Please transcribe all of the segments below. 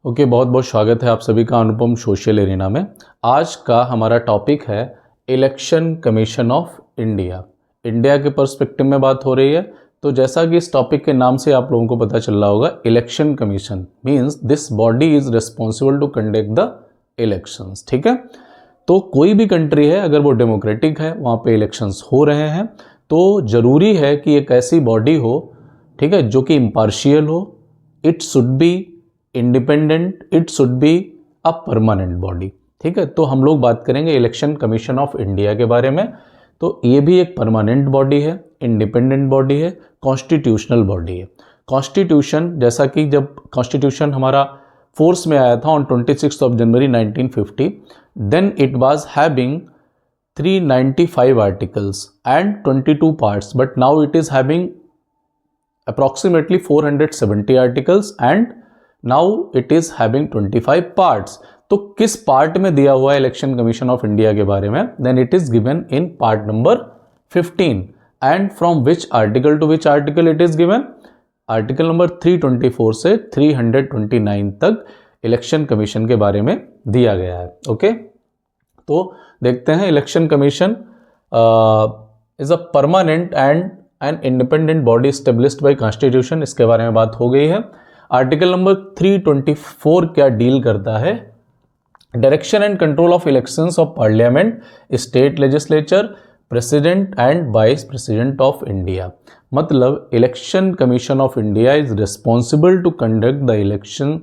Okay, बहुत बहुत स्वागत है आप सभी का अनुपम सोशल एरिना में। आज का हमारा टॉपिक है election commission of India. India के पर्सपेक्टिव में बात हो रही है, तो जैसा कि इस टॉपिक के नाम से आप लोगों को पता चल रहा होगा, election commission means this body is responsible to conduct the elections. ठीक है, तो कोई भी कंट्री है अगर वो डेमोक्रेटिक है, वहाँ पे इलेक्शंस हो रहे हैं, तो ज़रूरी है कि एक ऐसी बॉडी हो, ठीक है, जो कि इम्पार्शियल हो, it should be independent, it should be a permanent body. ठीक है, तो हम लोग बात करेंगे इलेक्शन कमीशन ऑफ इंडिया के बारे में। तो ये भी एक परमानेंट बॉडी है, इंडिपेंडेंट बॉडी है, कॉन्स्टिट्यूशनल बॉडी है। कॉन्स्टिट्यूशन, जैसा कि जब कॉन्स्टिट्यूशन हमारा फोर्स में आया था on 26 January 1950, then it was having 395 articles and 22 parts, but now it is having approximately 470 articles and now it is having 25 parts. तो किस पार्ट में दिया हुआ है इलेक्शन कमीशन ऑफ इंडिया के बारे में? Then it is given in part number 15 and from which article to which article it is given? Article number 324 से 329 तक इलेक्शन कमीशन के बारे में दिया गया है। ओके, तो देखते हैं election commission is a permanent and an independent body established by constitution. इसके बारे में बात हो गई है। आर्टिकल नंबर 324 क्या डील करता है? Direction and control of elections of parliament, state legislature, president and vice president of India. मतलब election commission of India is responsible to conduct the election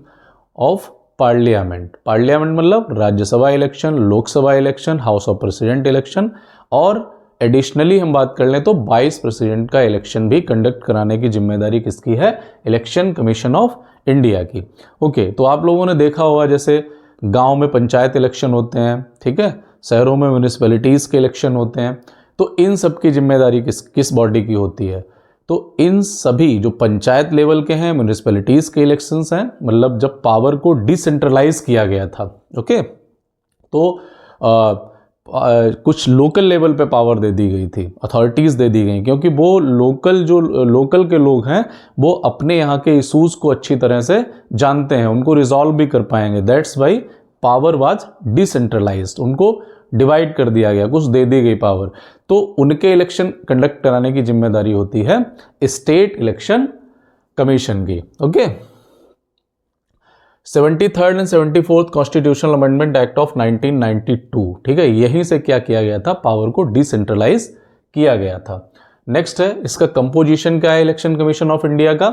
of parliament. Parliament मतलब Rajya Sabha election, Lok Sabha election, house of president election, और additionally हम बात कर लें तो vice president का election भी कंडक्ट कराने की जिम्मेदारी किसकी है? इलेक्शन कमीशन ऑफ इंडिया की। ओके, तो आप लोगों ने देखा होगा जैसे गांव में पंचायत इलेक्शन होते हैं, ठीक है, शहरों में म्यूनिसिपैलिटीज़ के इलेक्शन होते हैं, तो इन सब की जिम्मेदारी किस बॉडी की होती है? तो इन सभी जो पंचायत लेवल के हैं, म्यूनिसिपैलिटीज़ के इलेक्शंस हैं, मतलब जब पावर को डिसेंट्रलाइज किया गया था, ओके, तो कुछ लोकल लेवल पे पावर दे दी गई थी, अथॉरिटीज़ दे दी गई, क्योंकि वो लोकल के लोग हैं, वो अपने यहाँ के इशूज़ को अच्छी तरह से जानते हैं, उनको रिजॉल्व भी कर पाएंगे। That's why power was decentralised, उनको डिवाइड कर दिया गया, कुछ दे दी गई पावर। तो उनके इलेक्शन कंडक्ट कराने की जिम्मेदारी होती है स्टेट इलेक्शन कमीशन की। Okay, 73rd and 74th constitutional amendment act of 1992, ठीक है, यहीं से क्या किया गया था? पावर को डिसेंट्रलाइज किया गया था। नेक्स्ट है इसका कंपोजिशन क्या है इलेक्शन कमीशन ऑफ इंडिया का?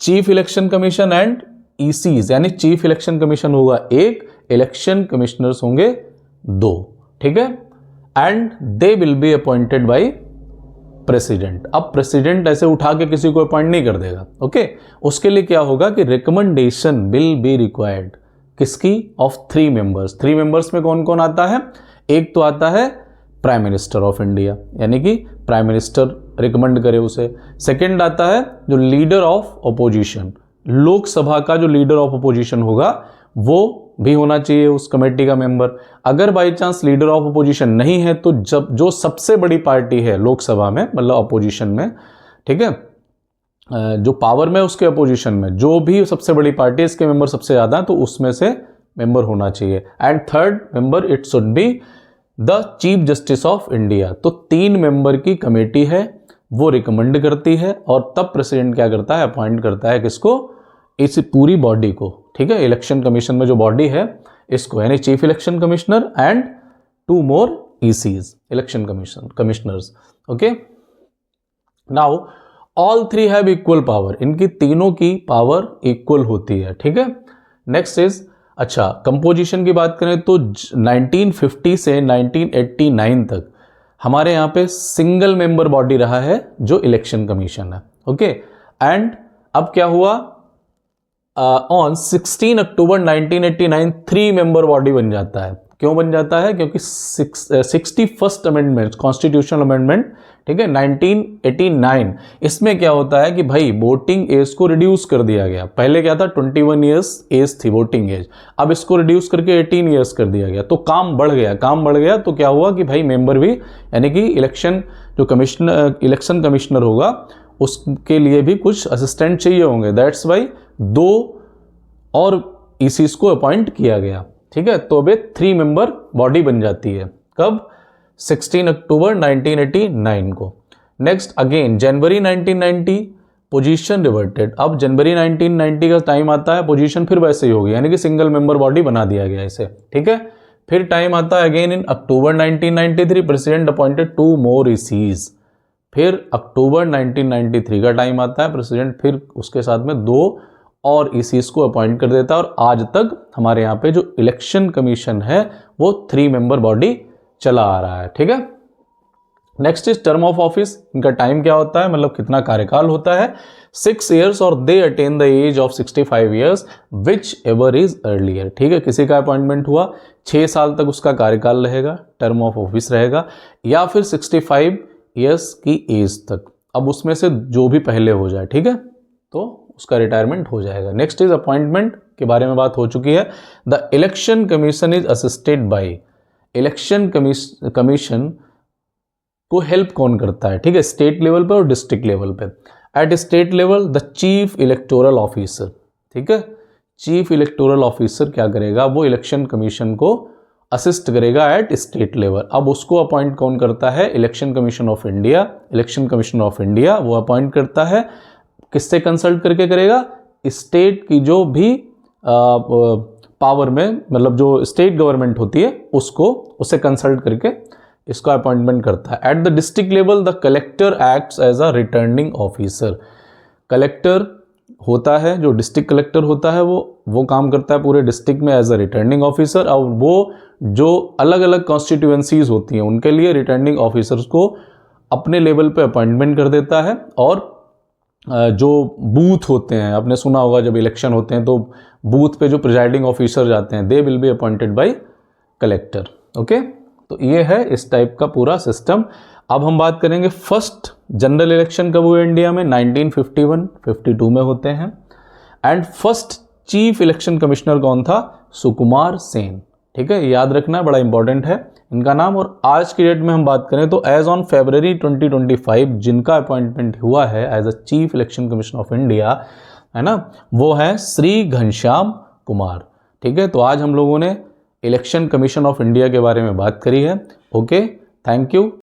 चीफ इलेक्शन कमीशन एंड ईसीज, यानी चीफ इलेक्शन कमीशन होगा एक, इलेक्शन कमिश्नर्स होंगे दो, ठीक है, and they will be appointed by president. अब प्रेसिडेंट ऐसे उठा के किसी को अपॉइंट नहीं कर देगा, ओके, उसके लिए क्या होगा कि रिकमेंडेशन विल बी रिक्वायर्ड किसकी? Of 3 members. 3 मेंबर्स में कौन कौन आता है? एक तो आता है प्राइम मिनिस्टर ऑफ इंडिया, यानी कि प्राइम मिनिस्टर रिकमेंड करे उसे। सेकंड आता है जो लीडर ऑफ अपोजिशन, लोकसभा का जो लीडर ऑफ अपोजिशन होगा वो भी होना चाहिए उस कमेटी का मेंबर। अगर by chance leader of opposition नहीं है, तो जब जो सबसे बड़ी पार्टी है लोकसभा में, मतलब अपोजिशन में, ठीक है, जो पावर में उसके अपोजिशन में जो भी सबसे बड़ी पार्टी है, इसके मेंबर सबसे ज़्यादा, तो उसमें से मेंबर होना चाहिए। And third member it should be the chief justice of India. तो 3 मेंबर की कमेटी है, वो रिकमेंड करती है, और तब प्रेसिडेंट क्या करता है? अपॉइंट करता है किसको? इस पूरी बॉडी को, ठीक है, इलेक्शन कमीशन में जो बॉडी है इसको, यानी chief election commissioner and 2 more ECs, election commissioners. Okay, now all 3 have equal power, इनकी तीनों की पावर इक्वल होती है, ठीक है। नेक्स्ट इज, अच्छा, कंपोजिशन की बात करें तो 1950 से 1989 तक हमारे यहाँ पे सिंगल मेंबर बॉडी रहा है जो इलेक्शन कमीशन है, ओके। एंड अब क्या हुआ? ऑन 16 अक्टूबर 1989 3 मेंबर बॉडी बन जाता है। क्यों बन जाता है? क्योंकि 61st अमेंडमेंट, कॉन्स्टिट्यूशनल अमेंडमेंट, ठीक है, 1989, इसमें क्या होता है कि भाई वोटिंग एज को रिड्यूस कर दिया गया। पहले क्या था? 21 ईयर्स एज थी वोटिंग एज, अब इसको रिड्यूस करके 18 ईयर्स कर दिया गया। तो काम बढ़ गया, तो क्या हुआ कि भाई मेंबर भी, यानी कि इलेक्शन कमिश्नर होगा उसके लिए भी कुछ असिस्टेंट चाहिए होंगे। दैट्स वाई 2 और ईसीस को अपॉइंट किया गया। ठीक है, तो अब 3 मेंबर बॉडी बन जाती है। कब? 16 अक्टूबर 1989 को। नेक्स्ट अगेन जनवरी 1990 पोजीशन रिवर्टेड। अब जनवरी 1990 का टाइम आता है, पोजीशन फिर वैसे ही होगी, यानी कि सिंगल मेंबर बॉडी बना दिया गया इसे। ठीक है, फिर टाइम आता है again in October 1993 president appointed 2 मोर ईसीज। फिर अक्टूबर 1993 का टाइम आता है, प्रेसिडेंट फिर उसके साथ में 2 और ईसीज को अपॉइंट कर देता है। और आज तक हमारे यहाँ पे जो इलेक्शन कमीशन है वो 3 मेंबर बॉडी चला आ रहा है। ठीक है, next is term of office. इनका टाइम क्या होता है, मतलब कितना कार्यकाल होता है? 6 ईयर्स और they attain the age of 65 years whichever is earlier. ठीक है, किसी का अपॉइंटमेंट हुआ 6 साल तक उसका कार्यकाल रहेगा, टर्म ऑफ ऑफिस रहेगा, या फिर 65 ईयर्स की एज तक। अब उसमें से जो भी पहले हो जाए, ठीक है, तो उसका रिटायरमेंट हो जाएगा। नेक्स्ट इज अपॉइंटमेंट के बारे में बात हो चुकी है। The election commission is assisted by. Election commission को हेल्प कौन करता है? ठीक है, स्टेट लेवल पे और डिस्ट्रिक्ट लेवल पे। At state level the chief electoral officer. ठीक है, चीफ इलेक्टोरल ऑफिसर क्या करेगा? वो इलेक्शन कमीशन को असिस्ट करेगा एट स्टेट लेवल। अब उसको अपॉइंट कौन करता है? Election commission of India. Election commission of India वो अपॉइंट करता है, किससे कंसल्ट करके करेगा? स्टेट की जो भी पावर में, मतलब जो स्टेट गवर्नमेंट होती है उससे कंसल्ट करके इसका अपॉइंटमेंट करता है। At the district level the collector acts as a returning officer. Collector होता है, जो डिस्ट्रिक्ट कलेक्टर होता है वो काम करता है पूरे डिस्ट्रिक्ट में एज अ रिटर्निंग ऑफिसर। और वो जो अलग अलग कॉन्स्टिट्यूएंसीज होती हैं उनके लिए रिटर्निंग ऑफिसर्स को अपने लेवल पे अपॉइंटमेंट कर देता है। और जो बूथ होते हैं, आपने सुना होगा जब इलेक्शन होते हैं तो बूथ पे जो प्रिजाइडिंग ऑफिसर जाते हैं, they will be appointed by collector. Okay, तो ये है इस टाइप का पूरा सिस्टम। अब हम बात करेंगे फर्स्ट जनरल इलेक्शन कब हुए इंडिया में? 1951-52 में होते हैं। And first chief election commissioner कौन था? सुकुमार सेन। ठीक है, याद रखना, बड़ा इंपॉर्टेंट है इनका नाम। और आज की डेट में हम बात करें तो एज ऑन फरवरी 2025 जिनका अपॉइंटमेंट हुआ है as a chief election commissioner of India, है ना, वो है श्री घनश्याम कुमार। ठीक है, तो आज हम लोगों ने इलेक्शन कमीशन ऑफ इंडिया के बारे में बात करी है। Okay, thank you.